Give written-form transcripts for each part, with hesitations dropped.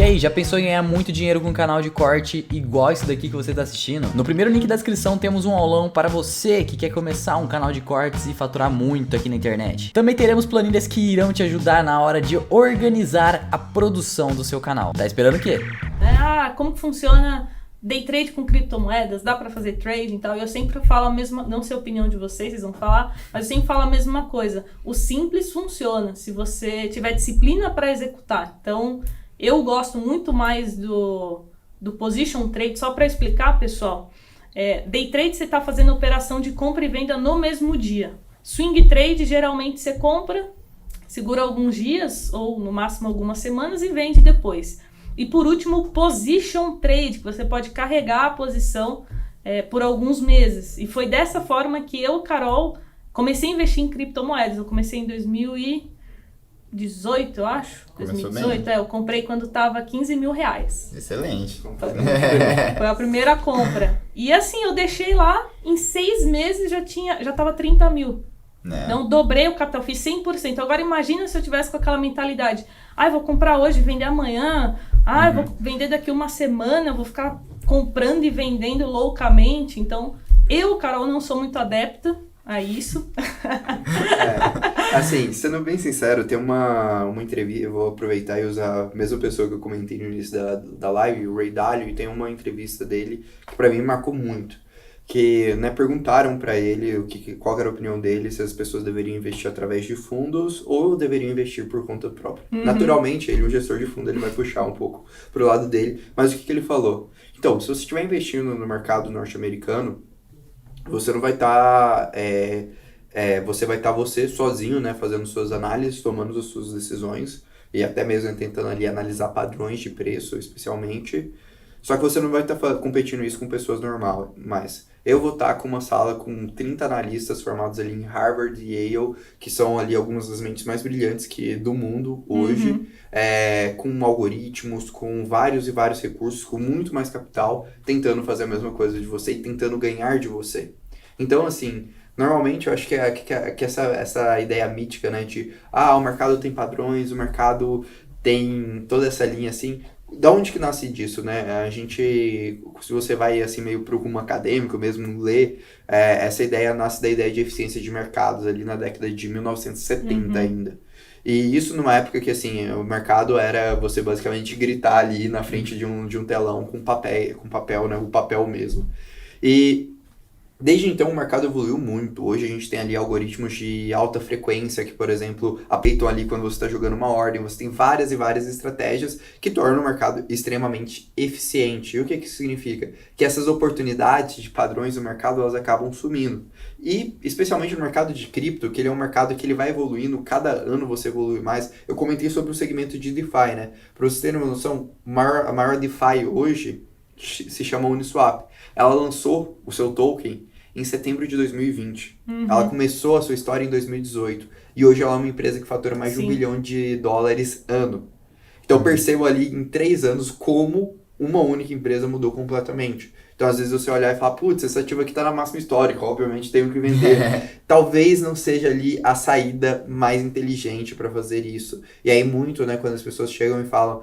aí, já pensou em ganhar muito dinheiro com um canal de corte igual esse daqui que você tá assistindo? No primeiro link da descrição temos um aulão para você que quer começar um canal de cortes e faturar muito aqui na internet. Também teremos planilhas que irão te ajudar na hora de organizar a produção do seu canal. Tá esperando o quê? Como que funciona day trade com criptomoedas? Dá pra fazer trading e tal? Eu sempre falo a mesma, não sei a opinião de vocês vão falar, mas eu sempre falo a mesma coisa. O simples funciona, se você tiver disciplina para executar. Então, eu gosto muito mais do position trade, só para explicar, pessoal. Day trade você está fazendo operação de compra e venda no mesmo dia. Swing trade, geralmente você compra, segura alguns dias ou no máximo algumas semanas e vende depois. E por último, position trade, que você pode carregar a posição por alguns meses. E foi dessa forma que eu, Carol, comecei a investir em criptomoedas. Eu comecei em 2018, eu acho. Começou 2018, bem. eu comprei quando tava 15 mil reais. Excelente. Foi a primeira compra. E assim, eu deixei lá, em 6 meses já tava 30 mil. Então, dobrei o capital, fiz 100%. Agora, imagina se eu tivesse com aquela mentalidade. Eu vou comprar hoje, vender amanhã. Eu vou vender daqui uma semana, eu vou ficar comprando e vendendo loucamente. Então, eu, Carol, não sou muito adepta a isso. Assim, sendo bem sincero, tem uma entrevista, eu vou aproveitar e usar a mesma pessoa que eu comentei no início da live, o Ray Dalio, e tem uma entrevista dele que pra mim marcou muito. Que perguntaram para ele qual era a opinião dele, se as pessoas deveriam investir através de fundos ou deveriam investir por conta própria. Naturalmente, ele, um gestor de fundo, ele vai puxar um pouco pro lado dele, mas o que ele falou? Então, se você estiver investindo no mercado norte-americano, você não vai estar... você vai estar você sozinho, fazendo suas análises, tomando as suas decisões e até mesmo tentando ali analisar padrões de preço, especialmente. Só que você não vai estar competindo isso com pessoas normais. Eu vou estar com uma sala com 30 analistas formados ali em Harvard e Yale, que são ali algumas das mentes mais brilhantes do mundo hoje, com algoritmos, com vários e vários recursos, com muito mais capital, tentando fazer a mesma coisa de você e tentando ganhar de você. Então, assim, normalmente eu acho que essa ideia mítica, de o mercado tem padrões, o mercado tem toda essa linha assim... Da onde que nasce disso, A gente, se você vai assim meio pro rumo acadêmico mesmo, ler, essa ideia nasce da ideia de eficiência de mercados ali na década de 1970 ainda. E isso numa época que assim, o mercado era você basicamente gritar ali na frente de um telão com papel, o papel mesmo. E desde então o mercado evoluiu muito. Hoje a gente tem ali algoritmos de alta frequência que, por exemplo, apeitam ali quando você está jogando uma ordem. Você tem várias e várias estratégias que tornam o mercado extremamente eficiente. E o que isso significa? Que essas oportunidades de padrões do mercado, elas acabam sumindo. E especialmente no mercado de cripto, que ele é um mercado que ele vai evoluindo, cada ano você evolui mais. Eu comentei sobre o segmento de DeFi, Para vocês terem uma noção, a maior DeFi hoje se chama Uniswap. Ela lançou o seu token em setembro de 2020. Ela começou a sua história em 2018. E hoje ela é uma empresa que fatura mais de $1 bilhão ano. Então percebo ali em 3 anos como uma única empresa mudou completamente. Então às vezes você olhar e falar, putz, esse ativo aqui tá na máxima histórica, obviamente tenho que vender. Talvez não seja ali a saída mais inteligente para fazer isso. E aí muito, quando as pessoas chegam e falam,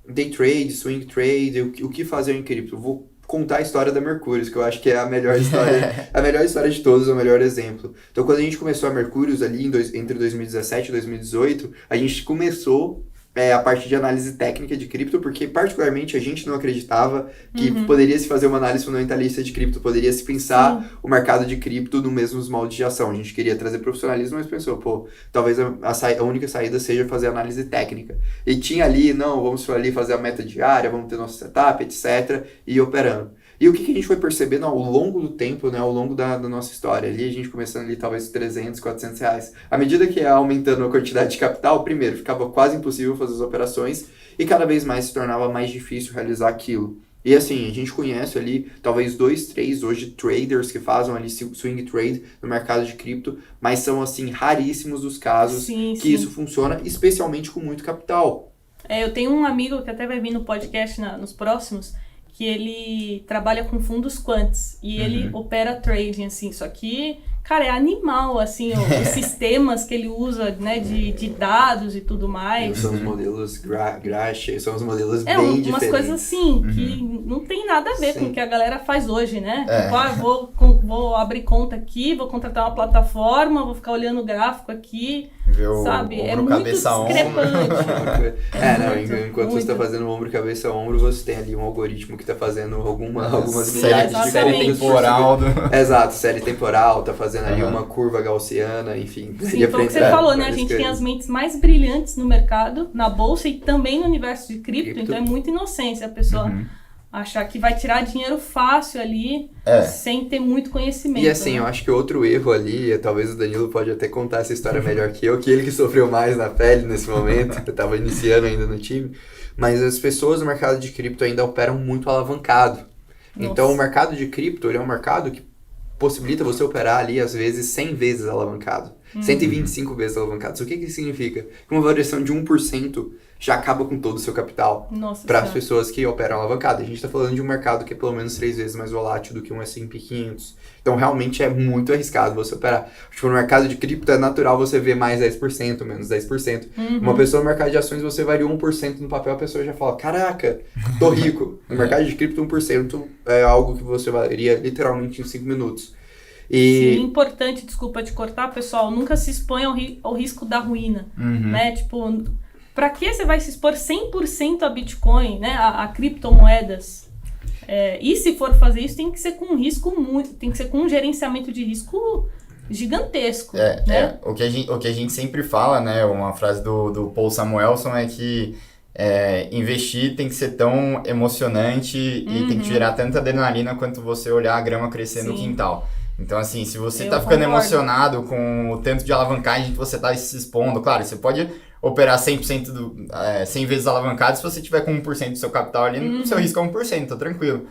day trade, swing trade, o que fazer em cripto? Vou contar a história da Mercúrios, que eu acho que é a melhor história, a melhor história de todos, o melhor exemplo. Então, quando a gente começou a Mercúrios ali entre 2017 e 2018, a gente começou a parte de análise técnica de cripto, porque particularmente a gente não acreditava que poderia se fazer uma análise fundamentalista de cripto, poderia se pensar o mercado de cripto no mesmo molde de ação. A gente queria trazer profissionalismo, mas pensou, talvez a única saída seja fazer análise técnica. E tinha ali, vamos ali fazer a meta diária, vamos ter nosso setup, etc, e operando. E o que a gente foi percebendo ao longo do tempo, ao longo da nossa história, ali a gente começando ali talvez 300, 400 reais. À medida que ia aumentando a quantidade de capital, primeiro, ficava quase impossível fazer as operações e cada vez mais se tornava mais difícil realizar aquilo. E assim, a gente conhece ali talvez 2, 3 hoje traders que fazem ali swing trade no mercado de cripto, mas são assim raríssimos os casos isso funciona, especialmente com muito capital. Eu tenho um amigo que até vai vir no podcast nos próximos, que ele trabalha com fundos quants e ele opera trading, assim, só que Cara, é animal, assim, os sistemas que ele usa, né, de dados e tudo mais. São os modelos Grash, são os modelos bem umas diferentes. coisas assim, que não tem nada a ver com o que a galera faz hoje, né? É. Tipo, vou abrir conta aqui, vou contratar uma plataforma, vou ficar olhando o gráfico aqui, Ver o sabe? É ombro, muito cabeça, ombro. discrepante. Enquanto você tá fazendo ombro, cabeça, ombro, você tem ali um algoritmo que tá fazendo algumas série Exatamente. temporal. Exato, série temporal, tá fazendo ali uma curva gaussiana, enfim. Sim, foi o que você falou, né? A gente tem as mentes mais brilhantes no mercado, na bolsa e também no universo de cripto, então é muita inocência a pessoa achar que vai tirar dinheiro fácil ali, sem ter muito conhecimento. E assim, né? eu acho que outro erro ali, talvez o Danilo pode até contar essa história melhor que eu, que ele que sofreu mais na pele nesse momento, eu tava iniciando ainda no time, mas as pessoas no mercado de cripto ainda operam muito alavancado. Nossa. Então o mercado de cripto, ele é um mercado que possibilita você operar ali, às vezes, 100 vezes alavancado. 125 vezes alavancado. O que significa? Que uma variação de 1% já acaba com todo o seu capital para as pessoas que operam alavancado. A gente está falando de um mercado que é pelo menos 3 vezes mais volátil do que um S&P 500. Então, realmente é muito arriscado você operar. Tipo, no mercado de cripto é natural você ver mais 10%, menos 10%. Uma pessoa no mercado de ações, você varia 1% no papel, a pessoa já fala, caraca, tô rico. No mercado de cripto, 1% é algo que você varia literalmente em 5 minutos. E... Sim, importante, desculpa te cortar, pessoal, nunca se exponha ao risco da ruína, né? Tipo, pra que você vai se expor 100% a Bitcoin, né? A criptomoedas? E se for fazer isso, tem que ser com tem que ser com um gerenciamento de risco gigantesco, né? O que a gente sempre fala, né? Uma frase do Paul Samuelson é que investir tem que ser tão emocionante e tem que gerar tanta adrenalina quanto você olhar a grama crescer no quintal. Então, assim, se você tá ficando emocionado com o tanto de alavancagem que você tá se expondo, claro, você pode operar 100% 100 vezes alavancado se você tiver com 1% do seu capital ali, o seu risco é 1%, tá tranquilo.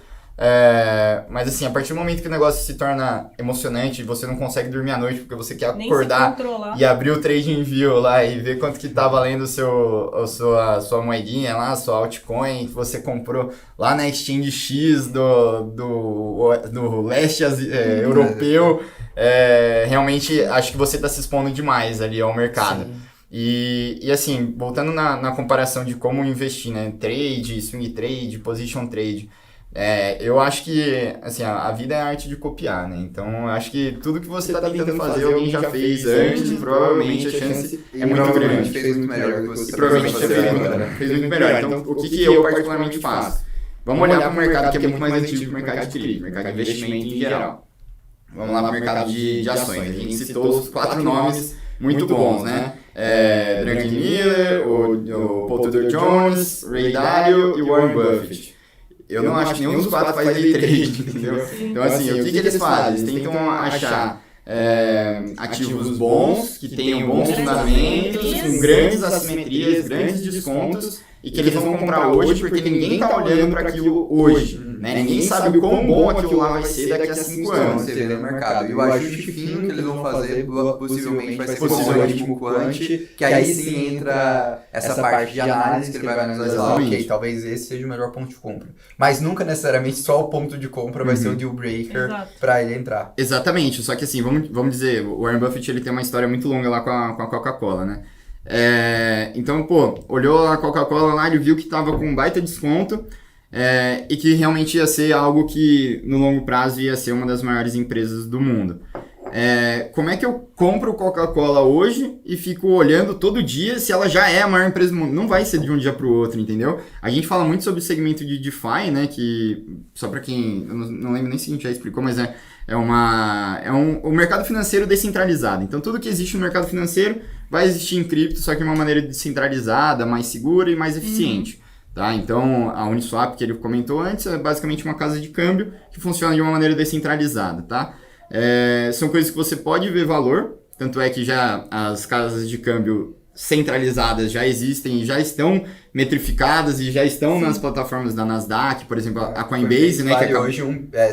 Mas assim, a partir do momento que o negócio se torna emocionante, você não consegue dormir à noite porque você quer acordar e abrir o Trading View lá e ver quanto que tá valendo sua moedinha lá, sua altcoin que você comprou lá na Exchange X do leste europeu, realmente acho que você tá se expondo demais ali ao mercado. Sim. E assim, voltando na comparação de como investir, né, trade, swing trade, position trade, eu acho que, assim, a vida é a arte de copiar, né? Então, eu acho que tudo que você tá tentando fazer, alguém já fez antes, e provavelmente a chance é muito grande. Fez muito melhor que você. E provavelmente fez muito melhor. Então, o que eu particularmente faço? Vamos olhar para o mercado que é muito mais antigo que o mercado de cripto, mercado de investimento em geral. Vamos lá para o mercado de ações. A gente citou os 4 nomes muito bons, né? Franklin Miller, o Paul Tudor Jones, Ray Dalio e Warren Buffett. Eu não acho que nenhum dos 4 faz day trade, entendeu? Então, assim, o que eles fazem? Eles tentam achar ativos bons, que tenham bons fundamentos, com grandes assimetrias, grandes descontos, e que eles vão comprar hoje porque ninguém está olhando para aquilo hoje, né? Ninguém sabe o quão bom aquilo lá vai ser daqui a 5 anos. Você vê no mercado. E o ajuste fino que eles vão fazer possivelmente vai ser com o algoritmo Quant, que aí sim entra essa parte de análise que ele vai analisar. Ok, talvez esse seja o melhor ponto de compra. Mas nunca necessariamente só o ponto de compra vai ser o deal breaker para ele entrar. Exatamente, só que assim, vamos dizer, o Warren Buffett ele tem uma história muito longa lá com a Coca-Cola, né? Então, olhou a Coca-Cola lá, ele viu que estava com um baita desconto e que realmente ia ser algo que no longo prazo ia ser uma das maiores empresas do mundo. Como é que eu compro Coca-Cola hoje e fico olhando todo dia se ela já é a maior empresa do mundo? Não vai ser de um dia para o outro, entendeu? A gente fala muito sobre o segmento de DeFi, né? Que, só para quem... Eu não lembro nem se a gente já explicou, mas o mercado financeiro descentralizado. Então, tudo que existe no mercado financeiro vai existir em cripto, só que de uma maneira descentralizada, mais segura e mais eficiente. Tá? Então, a Uniswap, que ele comentou antes, é basicamente uma casa de câmbio que funciona de uma maneira descentralizada. Tá? São coisas que você pode ver valor, tanto é que já as casas de câmbio centralizadas já existem e já estão metrificadas e já estão nas plataformas da Nasdaq, por exemplo, a Coinbase, né? Que hoje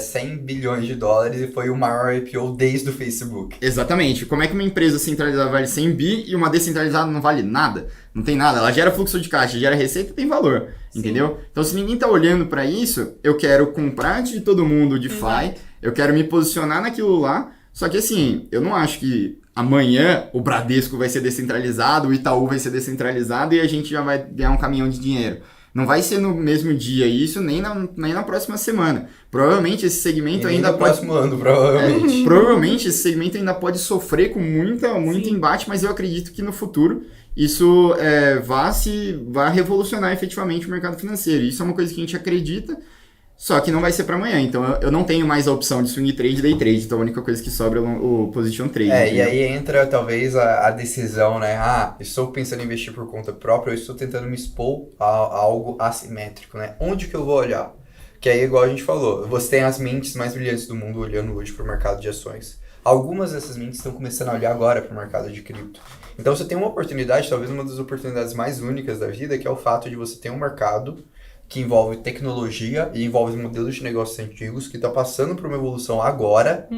100 bilhões de dólares e foi o maior IPO desde o Facebook. Exatamente. Como é que uma empresa centralizada vale 100 bi e uma descentralizada não vale nada? Não tem nada. Ela gera fluxo de caixa, gera receita e tem valor, entendeu? Então, se ninguém tá olhando para isso, eu quero comprar antes de todo mundo o DeFi, eu quero me posicionar naquilo lá, Só que assim, eu não acho que amanhã o Bradesco vai ser descentralizado, o Itaú vai ser descentralizado e a gente já vai ganhar um caminhão de dinheiro. Não vai ser no mesmo dia isso, nem na próxima semana. Provavelmente esse segmento ainda no pode... próximo ano, provavelmente. Provavelmente esse segmento ainda pode sofrer com muito embate, mas eu acredito que no futuro isso vai revolucionar efetivamente o mercado financeiro. Isso é uma coisa que a gente acredita, só que não vai ser para amanhã. Então eu não tenho mais a opção de swing trade e day trade. Então a única coisa que sobra é o position trade. E aí entra talvez a decisão, né? Estou pensando em investir por conta própria, eu estou tentando me expor a algo assimétrico, né? Onde que eu vou olhar? Que aí, igual a gente falou, você tem as mentes mais brilhantes do mundo olhando hoje para o mercado de ações. Algumas dessas mentes estão começando a olhar agora para o mercado de cripto. Então você tem uma oportunidade, talvez uma das oportunidades mais únicas da vida, que é o fato de você ter um mercado que envolve tecnologia e envolve modelos de negócios antigos, que está passando por uma evolução agora,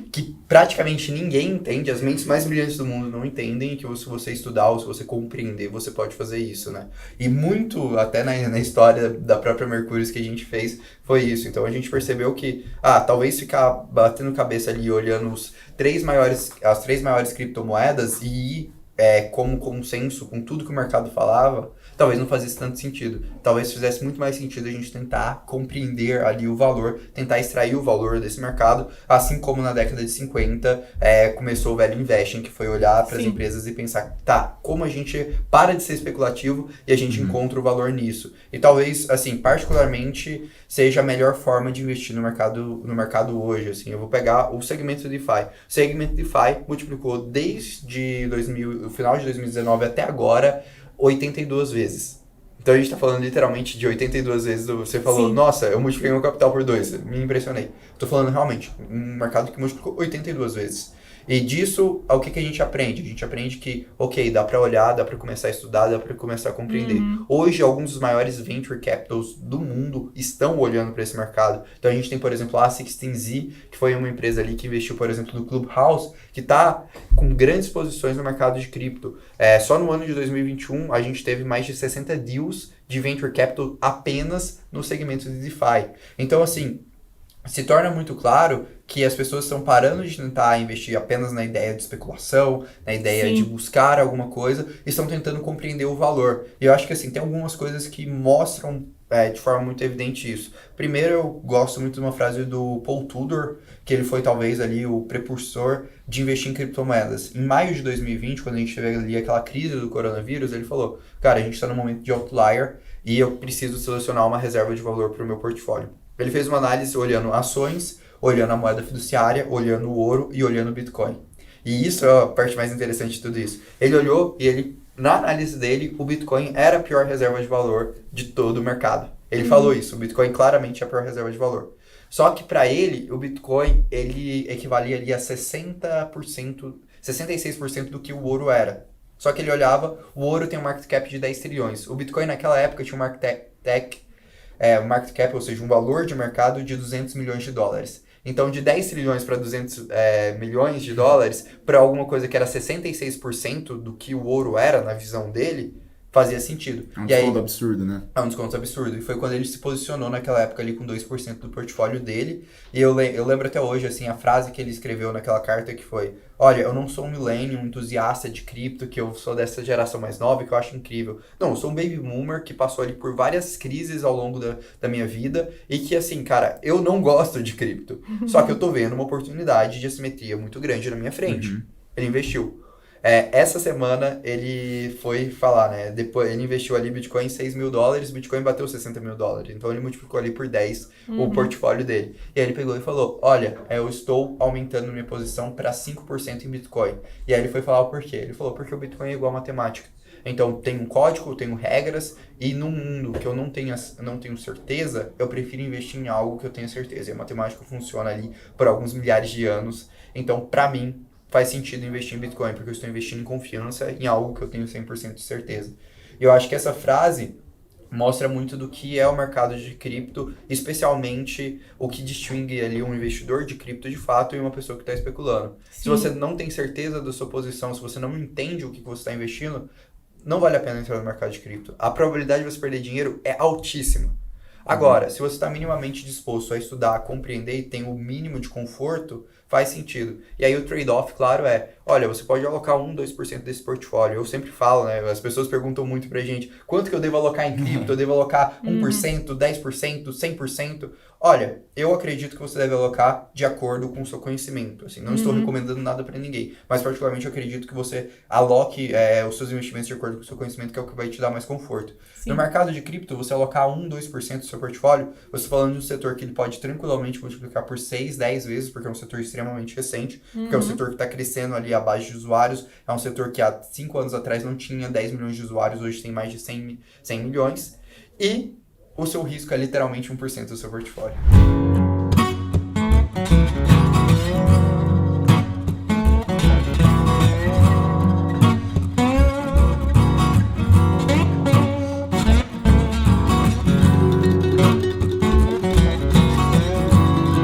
que praticamente ninguém entende, as mentes mais brilhantes do mundo não entendem, que se você estudar ou se você compreender, você pode fazer isso, né? E muito, até na história da própria Mercúrios que a gente fez, foi isso. Então a gente percebeu que, talvez ficar batendo cabeça ali, olhando as três maiores criptomoedas e como consenso com tudo que o mercado falava, talvez não fazesse tanto sentido. Talvez fizesse muito mais sentido a gente tentar compreender ali o valor, tentar extrair o valor desse mercado, assim como na década de 50 começou o velho investing, que foi olhar para as empresas e pensar, como a gente para de ser especulativo e a gente encontra o valor nisso. E talvez, assim, particularmente, seja a melhor forma de investir no mercado hoje. Assim, eu vou pegar o segmento DeFi. O segmento DeFi multiplicou desde o final de 2019 até agora 82 vezes. Então a gente está falando literalmente de 82 vezes. Você falou, nossa, eu multipliquei meu capital por 2. Me impressionei. Estou falando realmente, um mercado que multiplicou 82 vezes. E disso, o que a gente aprende? A gente aprende que, dá para olhar, dá para começar a estudar, dá para começar a compreender. Hoje, alguns dos maiores venture capitals do mundo estão olhando para esse mercado. Então, a gente tem, por exemplo, a A16Z, que foi uma empresa ali que investiu, por exemplo, no Clubhouse, que está com grandes posições no mercado de cripto. Só no ano de 2021, a gente teve mais de 60 deals de venture capital apenas no segmento de DeFi. Então, assim, se torna muito claro que as pessoas estão parando de tentar investir apenas na ideia de especulação, na ideia de buscar alguma coisa, e estão tentando compreender o valor. E eu acho que assim, tem algumas coisas que mostram de forma muito evidente isso. Primeiro, eu gosto muito de uma frase do Paul Tudor, que ele foi talvez ali o precursor de investir em criptomoedas. Em maio de 2020, quando a gente teve ali aquela crise do coronavírus, ele falou, cara, a gente está num momento de outlier e eu preciso selecionar uma reserva de valor para o meu portfólio. Ele fez uma análise olhando ações, olhando a moeda fiduciária, olhando o ouro e olhando o Bitcoin. E isso é a parte mais interessante de tudo isso. Ele olhou e na análise dele, o Bitcoin era a pior reserva de valor de todo o mercado. Ele falou isso, o Bitcoin claramente é a pior reserva de valor. Só que para ele, o Bitcoin, ele equivalia ali a 66% do que o ouro era. Só que ele olhava, o ouro tem um market cap de 10 trilhões. O Bitcoin naquela época tinha um market cap, ou seja, um valor de mercado de 200 milhões de dólares. Então, de 10 trilhões para 200 milhões de dólares, para alguma coisa que era 66% do que o ouro era, na visão dele, fazia sentido. É um desconto absurdo, né? É um desconto absurdo. E foi quando ele se posicionou naquela época ali com 2% do portfólio dele. E eu lembro até hoje, assim, a frase que ele escreveu naquela carta que foi: olha, eu não sou um millennium, entusiasta de cripto, que eu sou dessa geração mais nova, que eu acho incrível. Não, eu sou um baby boomer que passou ali por várias crises ao longo da minha vida e que, assim, cara, eu não gosto de cripto. Só que eu tô vendo uma oportunidade de assimetria muito grande na minha frente. Ele investiu. Essa semana ele foi falar, né? Depois ele investiu ali Bitcoin em $6 mil, Bitcoin bateu $60 mil. Então ele multiplicou ali por 10 o portfólio dele. E aí ele pegou e falou: olha, eu estou aumentando minha posição para 5% em Bitcoin. E aí ele foi falar o porquê. Ele falou: porque o Bitcoin é igual a matemática. Então tem um código, tem regras, e num mundo que eu não tenho certeza, eu prefiro investir em algo que eu tenho certeza. E a matemática funciona ali por alguns milhares de anos. Então, para mim, faz sentido investir em Bitcoin, porque eu estou investindo em confiança em algo que eu tenho 100% de certeza. E eu acho que essa frase mostra muito do que é o mercado de cripto, especialmente o que distingue ali um investidor de cripto de fato e uma pessoa que está especulando. Sim. Se você não tem certeza da sua posição, se você não entende o que você está investindo, não vale a pena entrar no mercado de cripto. A probabilidade de você perder dinheiro é altíssima. Agora, se você está minimamente disposto a estudar, a compreender e tem o mínimo de conforto, faz sentido. E aí o trade-off, claro, olha, você pode alocar 1, 2% desse portfólio. Eu sempre falo, né? As pessoas perguntam muito pra gente, quanto que eu devo alocar em cripto? Eu devo alocar 1%, 10%, 100%? Olha, eu acredito que você deve alocar de acordo com o seu conhecimento. Assim, não estou recomendando nada para ninguém, mas particularmente eu acredito que você aloque os seus investimentos de acordo com o seu conhecimento, que é o que vai te dar mais conforto. Sim. No mercado de cripto, você alocar 1, 2% do seu portfólio, você está falando de um setor que ele pode tranquilamente multiplicar por 6, 10 vezes, porque é um setor extremamente recente, porque é um setor que está crescendo ali à base de usuários, é um setor que há 5 anos atrás não tinha 10 milhões de usuários, hoje tem mais de 100 milhões, e o seu risco é literalmente 1% do seu portfólio.